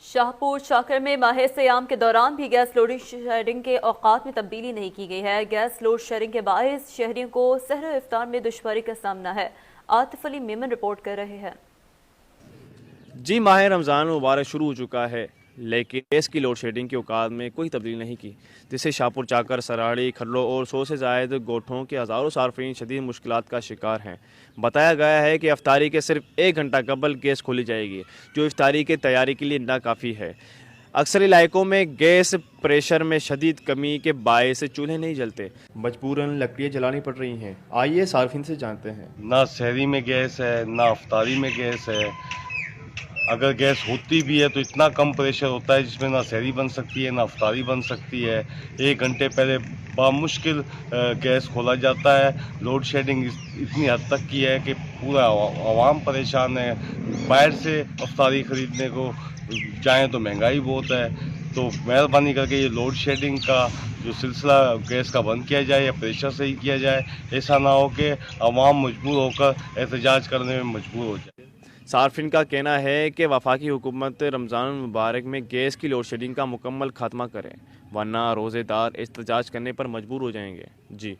शाहपुर चाकर में माह सियाम के दौरान भी गैस लोड शेडिंग के औकात में तब्दीली नहीं की गई है। गैस लोड शेडिंग के बायस शहरियों को सहर इफ्तार में दुश्वारी का सामना है। आतिफ अली मेमन रिपोर्ट कर रहे हैं। जी, माह रमज़ान मुबारक शुरू हो चुका है, लेकिन गैस की लोड शेडिंग के औकात में कोई तब्दीली नहीं की, जिससे शाहपुर चाकर, सराड़ी, खरलो और 100 से ज़ायद गोठों के हज़ारों सार्फिन शदीद मुश्किलात का शिकार हैं। बताया गया है कि इफ्तारी के सिर्फ 1 घंटा कबल गैस खोली जाएगी, जो इफ्तारी की तैयारी के लिए नाकाफ़ी है। अक्सर इलाकों में गैस प्रेशर में शदीद कमी के बायस चूल्हे नहीं जलते, मजबूरन लकड़ियाँ जलानी पड़ रही हैं। आइए सार्फिन से जानते हैं। ना शहरी में गैस है, ना अफ्तारी में गैस है। अगर गैस होती भी है तो इतना कम प्रेशर होता है जिसमें ना शहरी बन सकती है, ना अफ्तारी बन सकती है। 1 घंटे पहले बामुश्किल गैस खोला जाता है। लोड शेडिंग इतनी हद तक की है कि पूरा आवाम परेशान है। बाहर से अफ्तारी ख़रीदने को जाएँ तो महंगाई बहुत है। तो मेहरबानी करके ये लोड शेडिंग का जो सिलसिला गैस का बंद किया जाए या प्रेशर से ही किया जाए। ऐसा ना हो कि आवाम मजबूर होकर एहतजाज करने में मजबूर हो जाए। सार्फिन का कहना है कि वफाकी हुकूमत रमज़ान मुबारक में गैस की लोड शेडिंग का मुकम्मल खात्मा करें, वरना रोज़ेदार एहतजाज करने पर मजबूर हो जाएंगे। जी।